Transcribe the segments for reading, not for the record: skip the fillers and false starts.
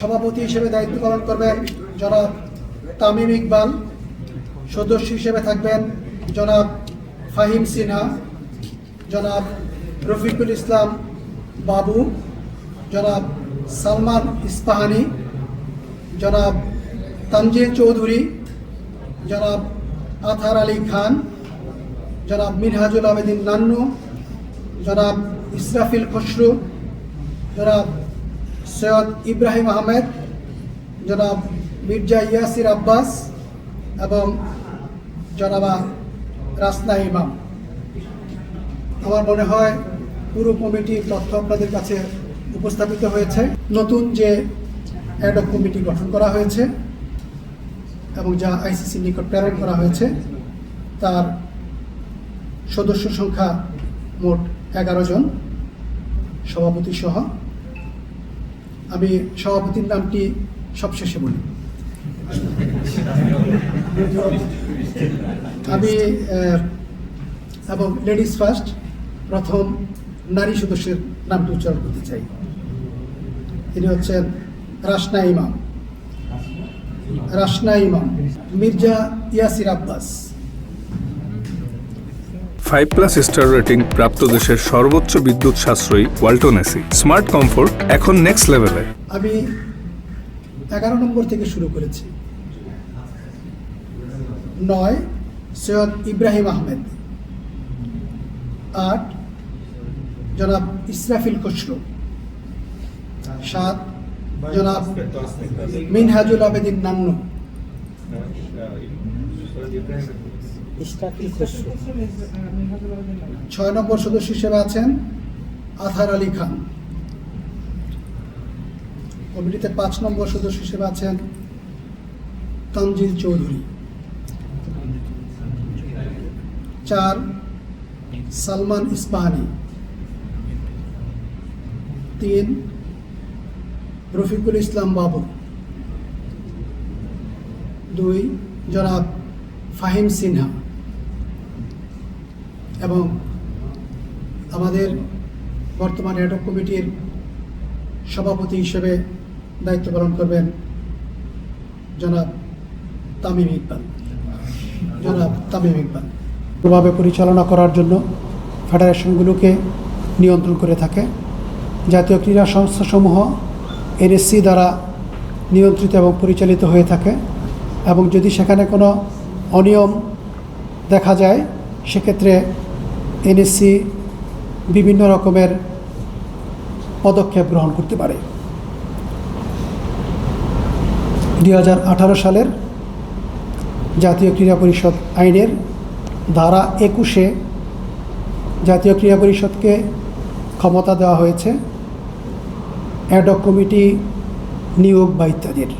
সভাপতি হিসেবে দায়িত্ব পালন করবেন জনাব তামিম ইকবাল। সদস্য হিসেবে থাকবেন জনাব ফাহিম সিনহা, জনাব রফিকুল ইসলাম বাবু, জনাব সালমান ইস্পাহানি, জনাব তানজিল চৌধুরী, জনাব আথার আলী খান, জনাব মিনহাজুল আবেদিন নান্নু, জনাব ইসরাফিল খসরু, জনাব সৈয়দ ইব্রাহিম আহমেদ, জনাব মির্জা ইয়াসির আব্বাস এবং জনাবা রাসনা ইমাম। আমার মনে হয় পুরো কমিটির তথ্য আপনাদের কাছে উপস্থাপিত হয়েছে। নতুন যে অ্যাডহক কমিটি গঠন করা হয়েছে এবং যা আইসিসির নিকট প্রেরণ করা হয়েছে তার সদস্য সংখ্যা মোট 11 জন, সভাপতি সহ। আমি সভাপতির নামটি সবশেষে বলি। আমি এবং লেডিস ফার্স্ট প্রথম নারী সদস্যের নামটি উচ্চারণ করতে চাই। তিনি হচ্ছেন রাসনা ইমাম, মির্জা ইয়াসির আব্বাস। 5+ স্টার রেটিং প্রাপ্ত দেশের সর্বোচ্চ বিদ্যুৎ সাশ্রয়ী ওয়ালটন এসি স্মার্ট কমফোর্ট এখন নেক্সট লেভেলে। আমি 11 নম্বর থেকে শুরু করেছি। 9 সৈয়দ ইব্রাহিম আহমেদ, 8 জনাব ইসরাফিল খসরু, 7 জনাব মিনহাজুল আবেদিন নান্নু, 6 নম্বর সদস্য হিসেবে আছেন আথার আলী খান। কমিটিতে 5 নম্বর সদস্য হিসেবে আছেন তানজিল চৌধুরী, 4 সালমান ইস্পাহানি, 3 রফিকুল ইসলাম বাবু, 2 জনাব ফাহিম সিনহা এবং আমাদের বর্তমান অ্যাডহক কমিটির সভাপতি হিসেবে দায়িত্ব পালন করবেন জনাব তামিম ইকবাল। ভাবে পরিচালনা করার জন্য ফেডারেশনগুলোকে নিয়ন্ত্রণ করে থাকে। জাতীয় ক্রীড়া সংস্থাসমূহ এনএসসি দ্বারা নিয়ন্ত্রিত এবং পরিচালিত হয়ে থাকে এবং যদি সেখানে কোনো অনিয়ম দেখা যায় সেক্ষেত্রে এনএসসি বিভিন্ন রকমের পদক্ষেপ গ্রহণ করতে পারে। 2018 সালের জাতীয় ক্রীড়া পরিষদ আইনের ধারা 21-এ জাতীয় ক্রীড়া পরিষদকে ক্ষমতা দেওয়া হয়েছে অ্যাডহক কমিটি নিয়োগ বা ইত্যাদির।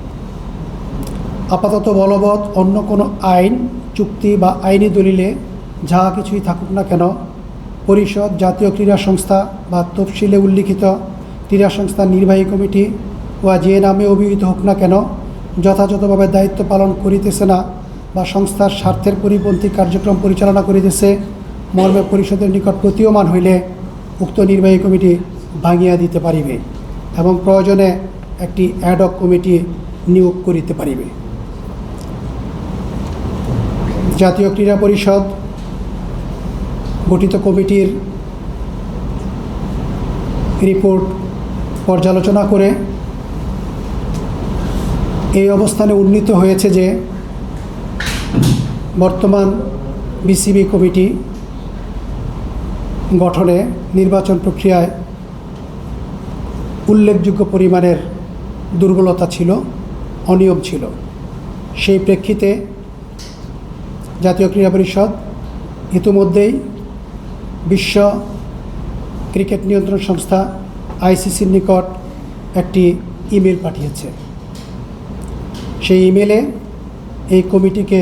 আপাতত বলবৎ অন্য কোনো আইন, চুক্তি বা আইনি দলিলে যা কিছুই থাকুক না কেন, পরিষদ, জাতীয় ক্রীড়া সংস্থা বা তফসিলে উল্লিখিত ক্রীড়া সংস্থার নির্বাহী কমিটি বা যে নামে অভিহিত হোক না কেন যথাযথভাবে দায়িত্ব পালন করিতেছে না বা সংস্থার স্বার্থের পরিপন্থী কার্যক্রম পরিচালনা করিতেছে মর্মে পরিষদের নিকট প্রতীয়মান হইলে উক্ত নির্বাহী কমিটি ভাঙিয়া দিতে পারিবে এবং প্রয়োজনে একটি অ্যাডহক কমিটি নিয়োগ করিতে পারিবে। জাতীয় ক্রীড়া পরিষদ গঠিত কমিটির রিপোর্ট পর্যালোচনা করে এই অবস্থানে উন্নীত হয়েছে যে বর্তমান বিসিবি কমিটি গঠনে নির্বাচন প্রক্রিয়ায় উল্লেখযোগ্য পরিমাণের দুর্বলতা ছিল, অনিয়ম ছিল। সেই প্রেক্ষিতে জাতীয় ক্রীড়া পরিষদ ইতিমধ্যেই বিশ্ব ক্রিকেট নিয়ন্ত্রণ সংস্থা আইসিসির নিকট একটি ইমেল পাঠিয়েছে। সেই ইমেলে এই কমিটিকে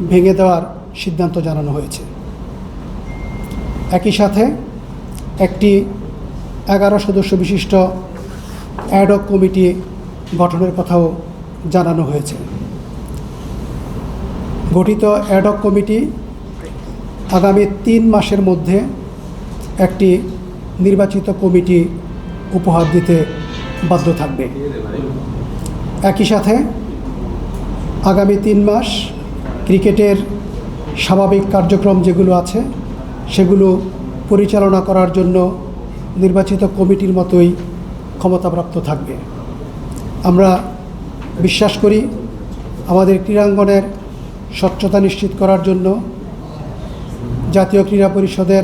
ভেঙে দেওয়ার সিদ্ধান্ত জানানো হয়েছে। একই সাথে একটি 11 সদস্য বিশিষ্ট অ্যাডহক কমিটি গঠনের কথাও জানানো হয়েছে। গঠিত অ্যাডহক কমিটি আগামী 3 মাসের মধ্যে একটি নির্বাচিত কমিটি উপহার দিতে বাধ্য থাকবে। একই সাথে আগামী 3 মাস ক্রিকেটের স্বাভাবিক কার্যক্রম যেগুলো আছে সেগুলো পরিচালনা করার জন্য নির্বাচিত কমিটির মতোই ক্ষমতাপ্রাপ্ত থাকবে। আমরা বিশ্বাস করি আমাদের ক্রীড়াঙ্গনের স্বচ্ছতা নিশ্চিত করার জন্য জাতীয় ক্রীড়া পরিষদের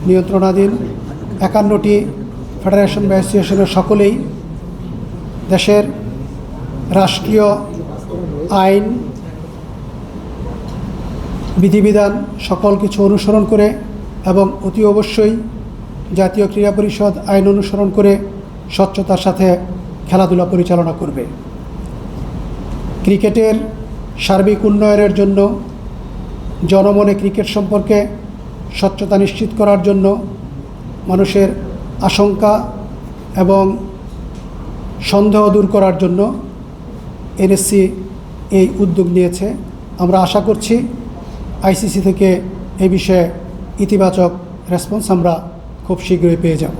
নিয়ন্ত্রণাধীন 51টি ফেডারেশন বা অ্যাসোসিয়েশনের সকলেই দেশের রাষ্ট্রীয় আইন বিধিবিধান সকল কিছু অনুসরণ করে এবং অতি অবশ্যই জাতীয় ক্রীড়া পরিষদ আইন অনুসরণ করে স্বচ্ছতার সাথে খেলাধুলা পরিচালনা করবে। ক্রিকেটের সার্বিক উন্নয়নের জন্য জনমনে ক্রিকেট সম্পর্কে স্বচ্ছতা নিশ্চিত করার জন্য মানুষের আশঙ্কা এবং সন্দেহ দূর করার জন্য এনএসসি এই উদ্যোগ নিয়েছে। আমরা আশা করছি আইসিসি থেকে এই বিষয়ে ইতিবাচক রেসপন্স আমরা খুব শীঘ্রই পেয়ে যাব।